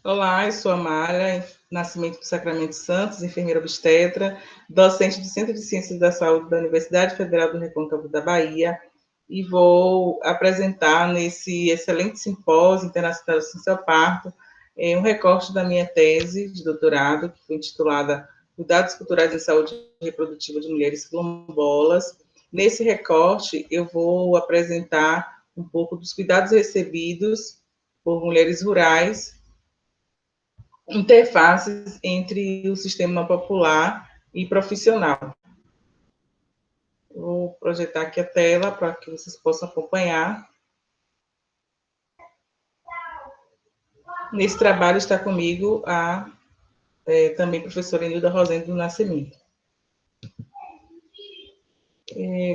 Olá, eu sou a Mara Nascimento do Sacramento Santos, enfermeira obstetra, docente do Centro de Ciências da Saúde da Universidade Federal do Recôncavo da Bahia, e vou apresentar nesse excelente simpósio internacional de ciência ao parto um recorte da minha tese de doutorado, que foi intitulada Cuidados Culturais em Saúde Reprodutiva de Mulheres Quilombolas. Nesse recorte, eu vou apresentar um pouco dos cuidados recebidos por mulheres rurais, interfaces entre o sistema popular e profissional. Vou projetar aqui a tela para que vocês possam acompanhar. Nesse trabalho está comigo a também professora Nilda Rosendo do Nascimento.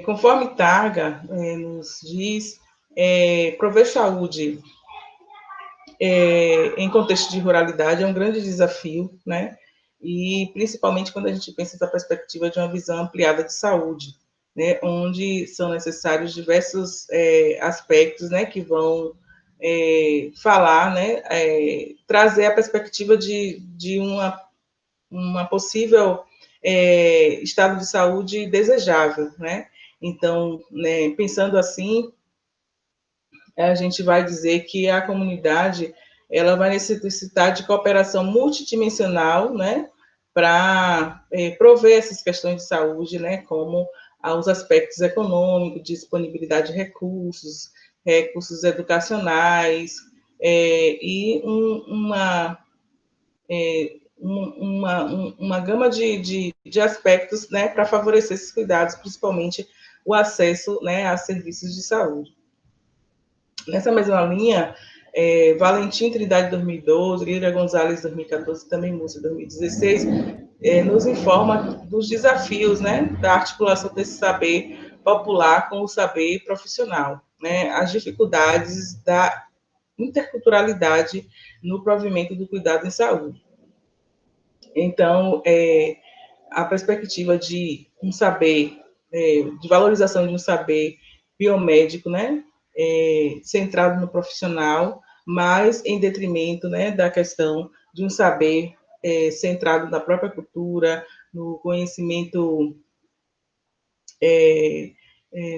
Conforme Targa nos diz, prover saúde em contexto de ruralidade é um grande desafio, né? E principalmente quando a gente pensa nessa perspectiva de uma visão ampliada de saúde, né? Onde são necessários diversos aspectos, né? Que vão falar, né? Trazer a perspectiva de uma possível estado de saúde desejável, né? Então, né, pensando assim, a gente vai dizer que a comunidade ela vai necessitar de cooperação multidimensional, né, para prover essas questões de saúde, né, como os aspectos econômicos, disponibilidade de recursos, recursos educacionais, uma gama de aspectos, né, para favorecer esses cuidados, principalmente o acesso, né, a serviços de saúde. Nessa mesma linha, Valentim Trindade 2012, Lídia Gonzalez 2014 e também Múcia 2016, nos informa dos desafios, né, da articulação desse saber popular com o saber profissional, né, as dificuldades da interculturalidade no provimento do cuidado em saúde. Então, a perspectiva de um saber, de valorização de um saber biomédico, né, centrado no profissional, mas em detrimento, né, da questão de um saber centrado na própria cultura, no conhecimento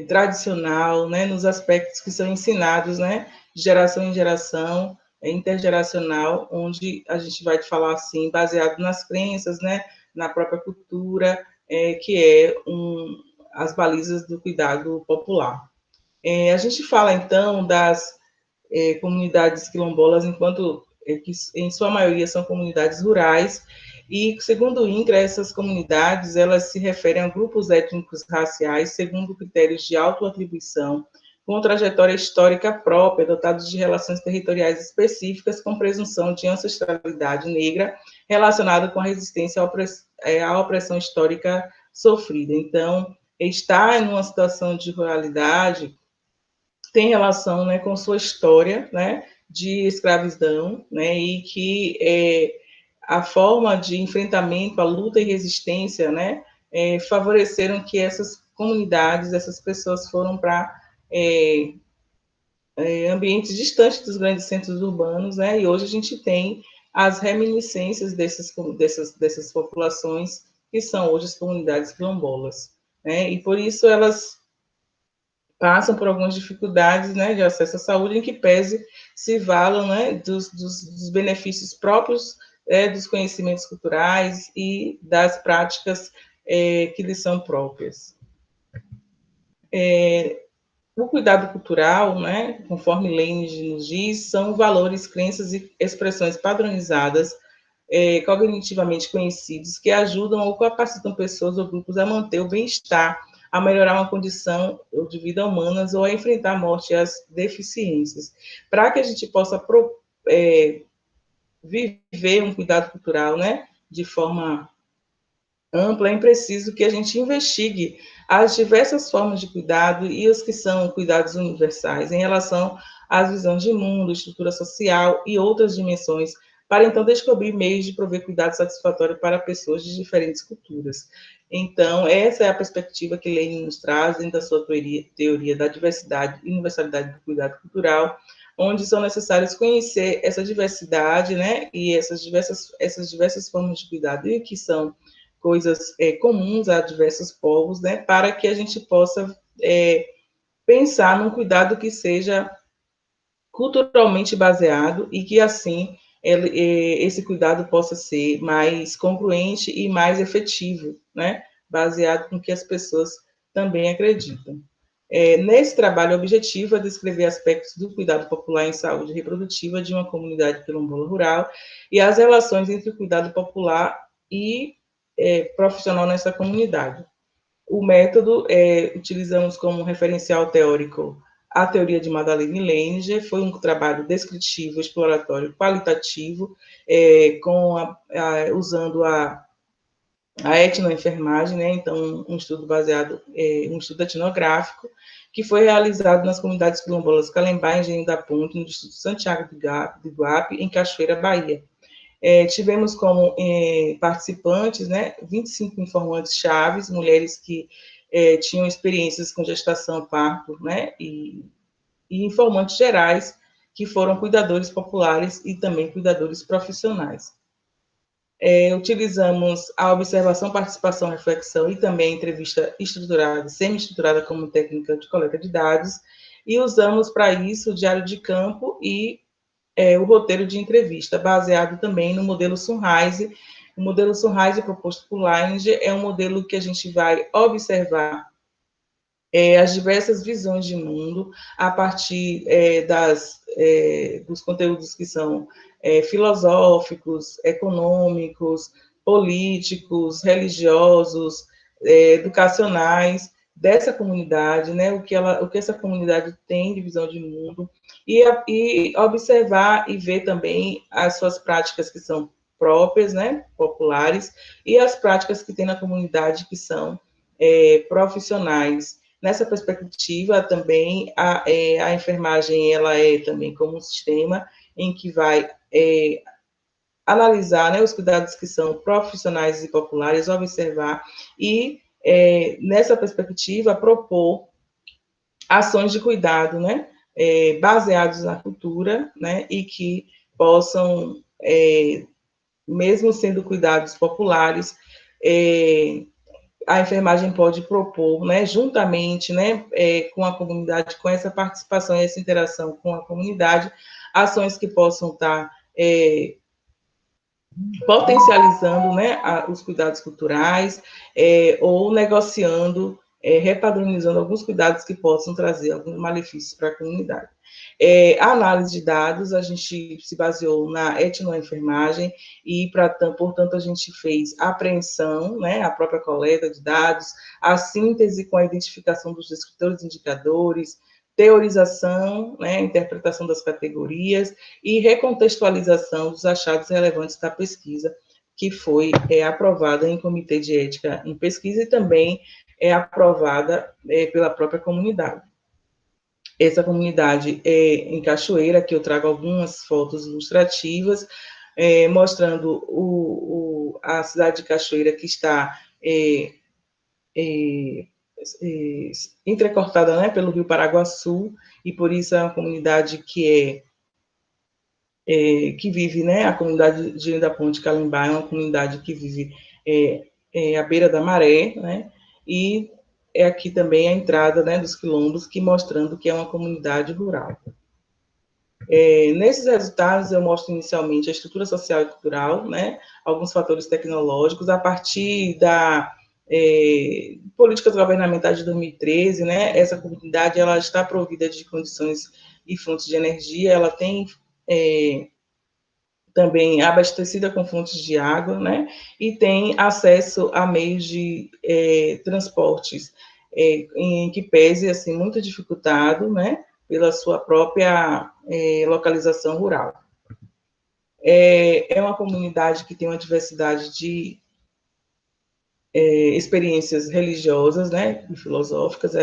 tradicional, né, nos aspectos que são ensinados, né, de geração em geração, intergeracional, onde a gente vai falar assim, baseado nas crenças, né, na própria cultura, que é as balizas do cuidado popular. A gente fala, então, das comunidades quilombolas, enquanto que, em sua maioria, são comunidades rurais, e, segundo o INCRA, essas comunidades elas se referem a grupos étnicos raciais segundo critérios de autoatribuição, com trajetória histórica própria, dotados de relações territoriais específicas, com presunção de ancestralidade negra, relacionada com a resistência à opressão histórica sofrida. Então, estar em uma situação de ruralidade tem relação, né, com sua história, né, de escravidão, né, e que a forma de enfrentamento, a luta e resistência, né, favoreceram que essas comunidades, essas pessoas foram para ambientes distantes dos grandes centros urbanos, né, e hoje a gente tem as reminiscências dessas populações que são hoje as comunidades quilombolas, né, e por isso elas passam por algumas dificuldades, né, de acesso à saúde, em que pese se valam, né, dos benefícios próprios dos conhecimentos culturais e das práticas que lhes são próprias. O cuidado cultural, né, conforme Lênin nos diz, são valores, crenças e expressões padronizadas, cognitivamente conhecidos, que ajudam ou capacitam pessoas ou grupos a manter o bem-estar, a melhorar uma condição de vida humanas ou a enfrentar a morte e as deficiências. Para que a gente possa viver um cuidado cultural, né, de forma ampla, é preciso que a gente investigue as diversas formas de cuidado e os que são cuidados universais em relação às visões de mundo, estrutura social e outras dimensões, para então descobrir meios de prover cuidado satisfatório para pessoas de diferentes culturas. Então, essa é a perspectiva que Lenin nos traz dentro da sua teoria da diversidade e universalidade do cuidado cultural, onde são necessários conhecer essa diversidade, né, e essas diversas formas de cuidado, e que são coisas comuns a diversos povos, né, para que a gente possa pensar num cuidado que seja culturalmente baseado e que, assim, esse cuidado possa ser mais congruente e mais efetivo, né, baseado no que as pessoas também acreditam. Nesse trabalho, o objetivo é descrever aspectos do cuidado popular em saúde reprodutiva de uma comunidade quilombola rural e as relações entre o cuidado popular e profissional nessa comunidade. O método, utilizamos como referencial teórico a teoria de Madeleine Leininger, foi um trabalho descritivo, exploratório, qualitativo, usando a etnoenfermagem, né? Então, um estudo baseado, um estudo etnográfico, que foi realizado nas comunidades quilombolas Calembá, Engenho da Ponte, no distrito de Santiago de Guape, em Cachoeira, Bahia. Tivemos como participantes, né, 25 informantes chaves, mulheres que tinham experiências com gestação, parto, né, e informantes gerais, que foram cuidadores populares e também cuidadores profissionais. Utilizamos a observação, participação, reflexão e também a entrevista estruturada, semi-estruturada como técnica de coleta de dados, e usamos para isso o diário de campo e o roteiro de entrevista, baseado também no modelo Sunrise. O modelo Sunrise proposto por Leininger é um modelo que a gente vai observar as diversas visões de mundo a partir dos conteúdos que são filosóficos, econômicos, políticos, religiosos, educacionais dessa comunidade, né? O que essa comunidade tem de visão de mundo e observar e ver também as suas práticas que são próprias, né? Populares, e as práticas que tem na comunidade que são profissionais. Nessa perspectiva, também, a enfermagem, ela é também como um sistema em que vai analisar, né, os cuidados que são profissionais e populares, observar e, nessa perspectiva, propor ações de cuidado, né, baseados na cultura, né, e que possam, mesmo sendo cuidados populares, a enfermagem pode propor, né, juntamente, né, com a comunidade, com essa participação e essa interação com a comunidade, ações que possam estar potencializando, né, os cuidados culturais, ou negociando, repadronizando alguns cuidados que possam trazer alguns malefícios para a comunidade. A análise de dados, a gente se baseou na etnoenfermagem e, portanto, a gente fez a apreensão, né, a própria coleta de dados, a síntese com a identificação dos descritores e indicadores, teorização, né, interpretação das categorias e recontextualização dos achados relevantes da pesquisa, que foi aprovada em comitê de ética em pesquisa e também é aprovada pela própria comunidade. Essa comunidade é em Cachoeira, que eu trago algumas fotos ilustrativas, mostrando a cidade de Cachoeira, que está entrecortada, né, pelo rio Paraguaçu, e por isso é uma comunidade que vive, né, a comunidade de Engenho da Ponte Calembá é uma comunidade que vive à beira da maré, né, e é aqui também a entrada, né, dos quilombos, que mostrando que é uma comunidade rural. Nesses resultados, eu mostro inicialmente a estrutura social e cultural, né, alguns fatores tecnológicos, a partir da políticas governamentais de 2013, né, essa comunidade ela está provida de condições e fontes de energia, ela tem também abastecida com fontes de água, né, e tem acesso a meios de transportes em que pese, assim, muito dificultado, né, pela sua própria localização rural. É uma comunidade que tem uma diversidade de experiências religiosas, né, e filosóficas.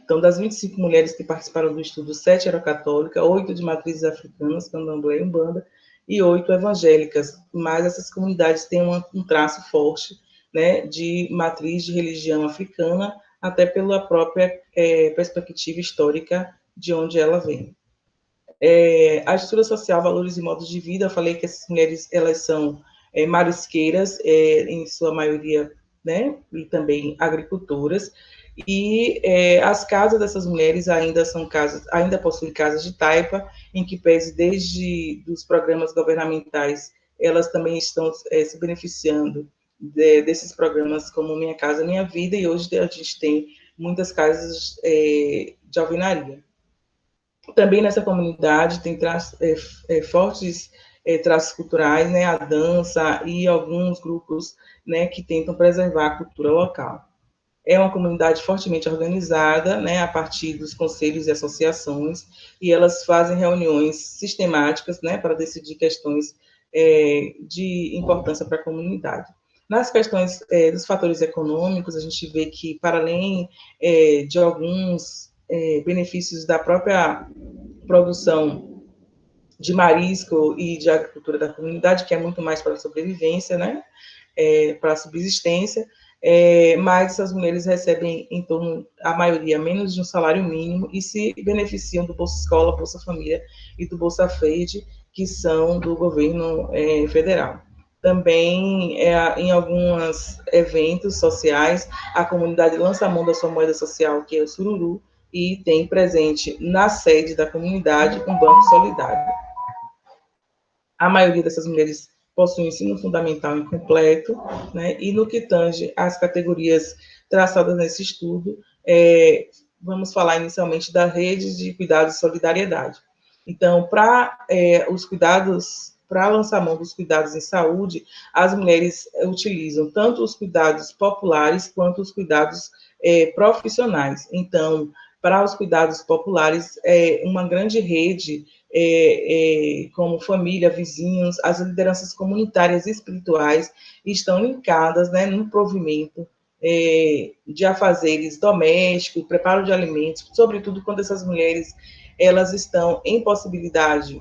Então, das 25 mulheres que participaram do estudo, 7 eram católicas, 8 de matrizes africanas, candomblé e umbanda, e 8 evangélicas. Mas essas comunidades têm um traço forte, né, de matriz de religião africana, até pela própria perspectiva histórica de onde ela vem. A estrutura social, valores e modos de vida, eu falei que essas mulheres, elas são marisqueiras, em sua maioria, né, e também agricultoras, e as casas dessas mulheres ainda possuem casas de taipa, em que pese desde os programas governamentais, elas também estão se beneficiando desses programas como Minha Casa Minha Vida, e hoje a gente tem muitas casas de alvenaria. Também nessa comunidade tem fortes traços culturais, né, a dança e alguns grupos, né, que tentam preservar a cultura local. É uma comunidade fortemente organizada, né, a partir dos conselhos e associações, e elas fazem reuniões sistemáticas, né, para decidir questões de importância para a comunidade. Nas questões dos fatores econômicos, a gente vê que, para além de alguns benefícios da própria produção de marisco e de agricultura da comunidade, que é muito mais para a sobrevivência, né, para a subsistência, mas essas mulheres recebem, em torno, a maioria, menos de um salário mínimo e se beneficiam do Bolsa Escola, Bolsa Família e do Bolsa Verde, que são do governo federal. Também, em alguns eventos sociais, a comunidade lança a mão da sua moeda social, que é o sururu, e tem presente na sede da comunidade um banco solidário. A maioria dessas mulheres possui ensino fundamental incompleto, né? E no que tange às categorias traçadas nesse estudo, vamos falar inicialmente da rede de cuidados e solidariedade. Então, para os cuidados, para lançar mão dos cuidados em saúde, as mulheres utilizam tanto os cuidados populares quanto os cuidados profissionais. Então, para os cuidados populares, uma grande rede, como família, vizinhos, as lideranças comunitárias e espirituais estão linkadas, né, no provimento de afazeres domésticos, preparo de alimentos, sobretudo quando essas mulheres elas estão em possibilidade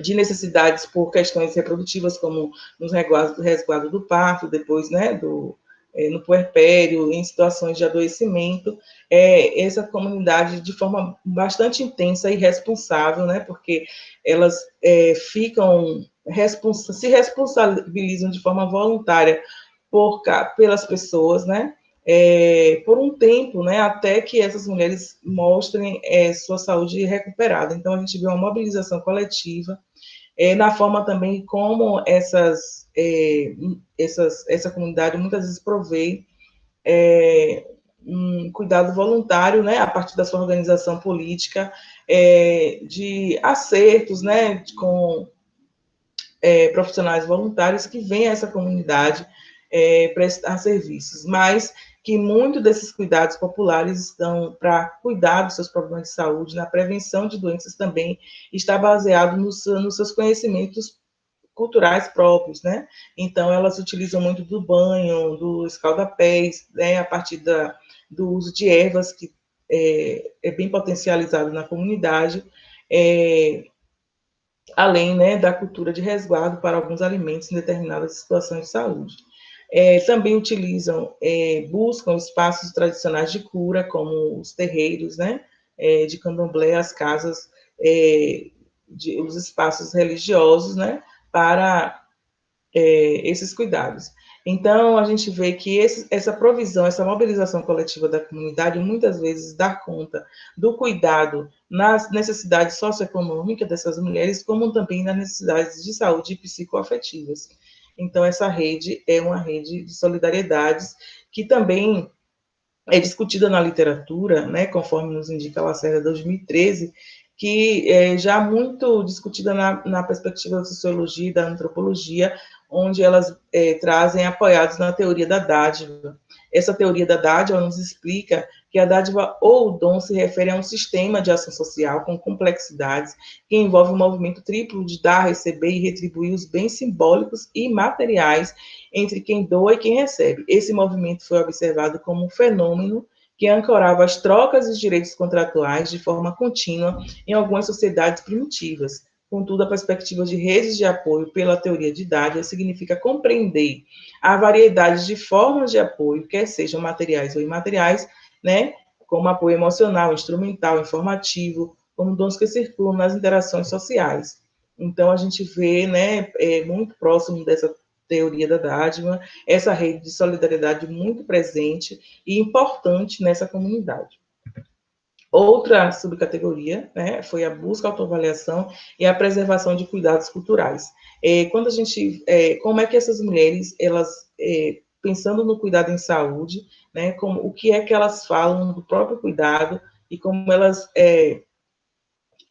de necessidades por questões reprodutivas, como nos resguardo do parto, depois, né, no puerpério, em situações de adoecimento, essa comunidade, de forma bastante intensa e responsável, né, porque elas se responsabilizam de forma voluntária pelas pessoas, né, por um tempo, né, até que essas mulheres mostrem sua saúde recuperada. Então, a gente vê uma mobilização coletiva, na forma também como essa comunidade muitas vezes provê um cuidado voluntário, né, a partir da sua organização política, de acertos, né, com profissionais voluntários que vêm a essa comunidade prestar serviços, mas que muito desses cuidados populares estão para cuidar dos seus problemas de saúde, na prevenção de doenças também, está baseado nos seus conhecimentos culturais próprios, né? Então, elas utilizam muito do banho, do escaldapés, né, a partir do uso de ervas, que é bem potencializado na comunidade, além, né, da cultura de resguardo para alguns alimentos em determinadas situações de saúde. Também utilizam, buscam espaços tradicionais de cura, como os terreiros, né, de candomblé, as casas, os espaços religiosos, né, para esses cuidados. Então, a gente vê que essa provisão, essa mobilização coletiva da comunidade, muitas vezes dá conta do cuidado nas necessidades socioeconômicas dessas mulheres, como também nas necessidades de saúde e psicoafetivas. Então, essa rede é uma rede de solidariedades que também é discutida na literatura, né, conforme nos indica a Lacerda 2013, que é já muito discutida na perspectiva da sociologia e da antropologia, onde elas trazem apoiados na teoria da dádiva. Essa teoria da dádiva nos explica que a dádiva ou o dom se refere a um sistema de ação social com complexidades que envolve um movimento triplo de dar, receber e retribuir os bens simbólicos e materiais entre quem doa e quem recebe. Esse movimento foi observado como um fenômeno que ancorava as trocas e os direitos contratuais de forma contínua em algumas sociedades primitivas. Contudo, a perspectiva de redes de apoio pela teoria de dádiva significa compreender a variedade de formas de apoio, quer sejam materiais ou imateriais, né, como apoio emocional, instrumental, informativo, como dons que circulam nas interações sociais. Então, a gente vê, né, muito próximo dessa teoria da dádiva, essa rede de solidariedade muito presente e importante nessa comunidade. Outra subcategoria, né, foi a busca, autoavaliação e a preservação de cuidados culturais. Quando a gente, como é que essas mulheres, elas, pensando no cuidado em saúde, né, como, o que é que elas falam do próprio cuidado e como elas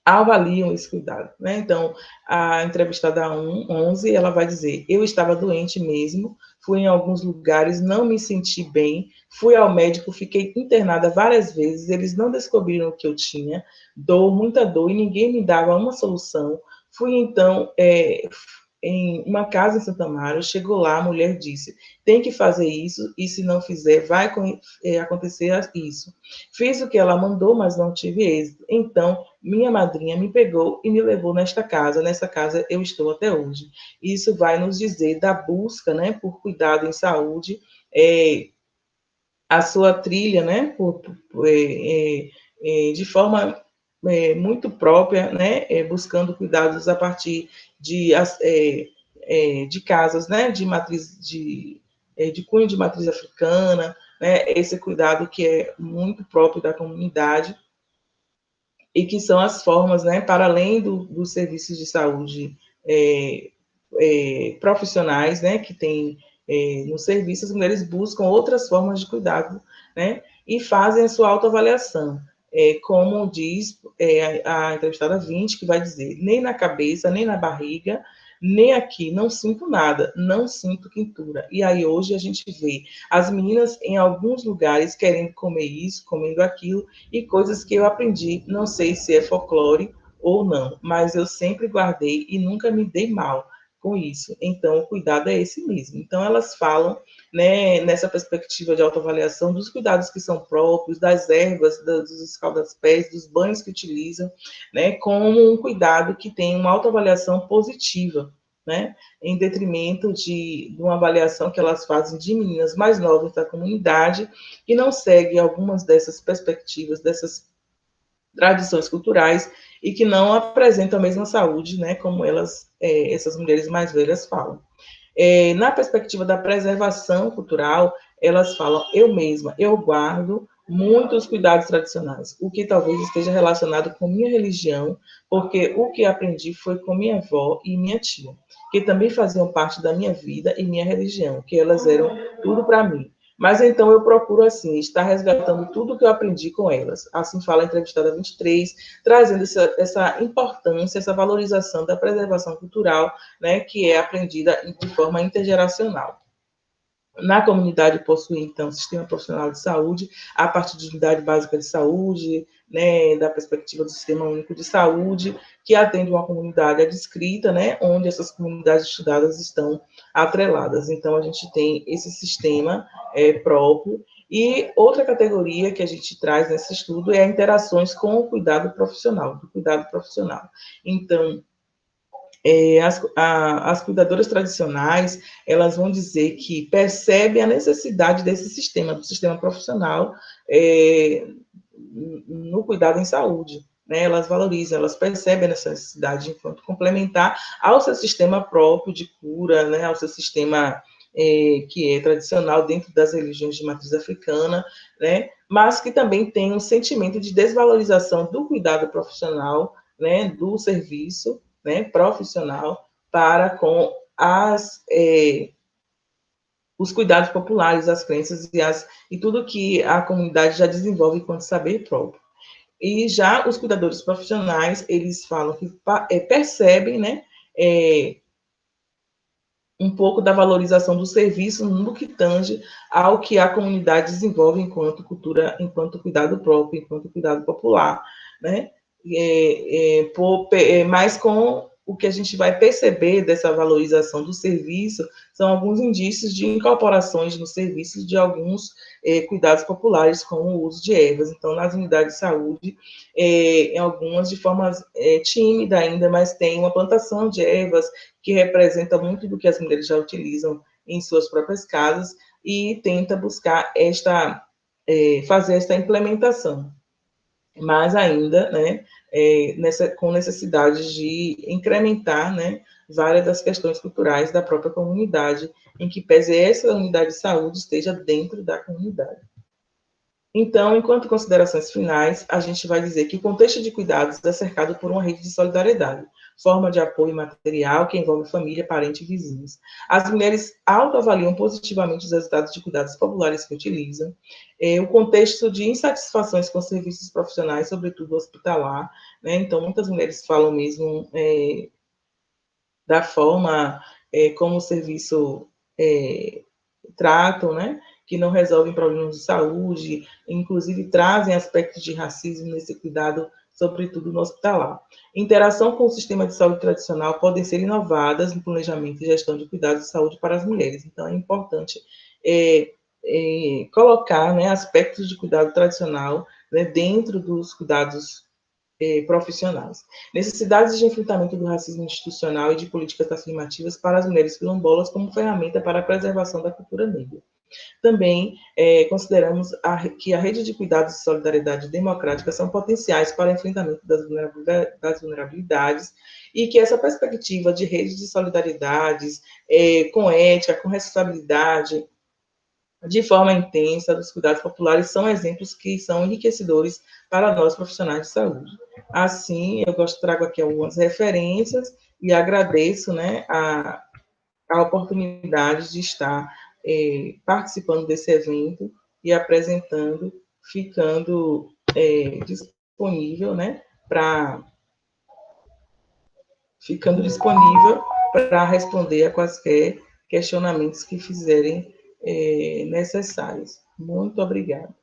avaliam esse cuidado, né? Então, a entrevistada 11, ela vai dizer: eu estava doente mesmo, fui em alguns lugares, não me senti bem, fui ao médico, fiquei internada várias vezes, eles não descobriram o que eu tinha, dor, muita dor, e ninguém me dava uma solução. Fui, então, em uma casa em Santa Amaro, chegou lá, a mulher disse: tem que fazer isso, e se não fizer, vai acontecer isso. Fiz o que ela mandou, mas não tive êxito. Então, minha madrinha me pegou e me levou nesta casa. Nessa casa eu estou até hoje. Isso vai nos dizer da busca, né, por cuidado em saúde, a sua trilha, né, de forma muito própria, né, buscando cuidados a partir de casas, né, de matriz de cunho de matriz africana, né, esse cuidado que é muito próprio da comunidade e que são as formas, né, para além dos serviços de saúde profissionais, né, que tem no serviço, as mulheres buscam outras formas de cuidado, né, e fazem a sua autoavaliação. Como diz a entrevistada 20, que vai dizer: nem na cabeça, nem na barriga, nem aqui, não sinto nada, não sinto quintura. E aí hoje a gente vê as meninas em alguns lugares querendo comer isso, comendo aquilo, e coisas que eu aprendi, não sei se é folclore ou não, mas eu sempre guardei e nunca me dei mal com isso. Então, o cuidado é esse mesmo. Então, elas falam, né, nessa perspectiva de autoavaliação, dos cuidados que são próprios, das ervas, dos escalda-pés, dos banhos que utilizam, né, como um cuidado que tem uma autoavaliação positiva, né, em detrimento de uma avaliação que elas fazem de meninas mais novas da comunidade, que não seguem algumas dessas perspectivas, dessas tradições culturais e que não apresentam a mesma saúde, né, como essas mulheres mais velhas falam. Na perspectiva da preservação cultural, elas falam: eu mesma, eu guardo muitos cuidados tradicionais, o que talvez esteja relacionado com minha religião, porque o que aprendi foi com minha avó e minha tia, que também faziam parte da minha vida e minha religião, que elas eram tudo para mim. Mas então eu procuro, assim, estar resgatando tudo que eu aprendi com elas. Assim fala a entrevistada 23, trazendo essa importância, essa valorização da preservação cultural, né, que é aprendida de forma intergeracional. Na comunidade possui, então, sistema profissional de saúde, a partir de unidade básica de saúde, né, da perspectiva do sistema único de saúde, que atende uma comunidade adscrita, né, onde essas comunidades estudadas estão atreladas. Então, a gente tem esse sistema próprio. E outra categoria que a gente traz nesse estudo é interações com o cuidado profissional, do cuidado profissional. Então, as cuidadoras tradicionais, elas vão dizer que percebem a necessidade desse sistema, do sistema profissional, no cuidado em saúde, né? Elas valorizam, elas percebem essa necessidade enquanto complementar ao seu sistema próprio de cura, né? Ao seu sistema que é tradicional dentro das religiões de matriz africana, né? Mas que também tem um sentimento de desvalorização do cuidado profissional, né? Do serviço, né, profissional para com os cuidados populares, as crenças e tudo que a comunidade já desenvolve enquanto saber próprio. E já os cuidadores profissionais, eles falam que percebem, né, um pouco da valorização do serviço no que tange ao que a comunidade desenvolve enquanto cultura, enquanto cuidado próprio, enquanto cuidado popular, né? Mas com o que a gente vai perceber dessa valorização do serviço são alguns indícios de incorporações no serviço de alguns cuidados populares, como o uso de ervas. Então, nas unidades de saúde, em algumas de forma tímida ainda, mas tem uma plantação de ervas que representa muito do que as mulheres já utilizam em suas próprias casas e tenta buscar fazer esta implementação. Mas ainda, né, com necessidade de incrementar, né, várias das questões culturais da própria comunidade, em que pese essa unidade de saúde esteja dentro da comunidade. Então, enquanto considerações finais, a gente vai dizer que o contexto de cuidados é cercado por uma rede de solidariedade, forma de apoio material que envolve família, parente e vizinhos. As mulheres autoavaliam positivamente os resultados de cuidados populares que utilizam. O contexto de insatisfações com serviços profissionais, sobretudo hospitalar, né? Então, muitas mulheres falam mesmo da forma como o serviço tratam, né? Que não resolvem problemas de saúde, inclusive trazem aspectos de racismo nesse cuidado, sobretudo no hospitalar. Interação com o sistema de saúde tradicional podem ser inovadas no planejamento e gestão de cuidados de saúde para as mulheres. Então, é importante colocar, né, aspectos de cuidado tradicional, né, dentro dos cuidados profissionais. Necessidades de enfrentamento do racismo institucional e de políticas afirmativas para as mulheres quilombolas como ferramenta para a preservação da cultura negra. Também consideramos que a rede de cuidados e solidariedade democrática são potenciais para o enfrentamento das vulnerabilidades e que essa perspectiva de rede de solidariedades com ética, com responsabilidade, de forma intensa, dos cuidados populares, são exemplos que são enriquecedores para nós profissionais de saúde. Assim, eu trago aqui algumas referências e agradeço, né, a oportunidade de estar participando desse evento e apresentando, ficando disponível, né, para responder a quaisquer questionamentos que fizerem necessários. Muito obrigada.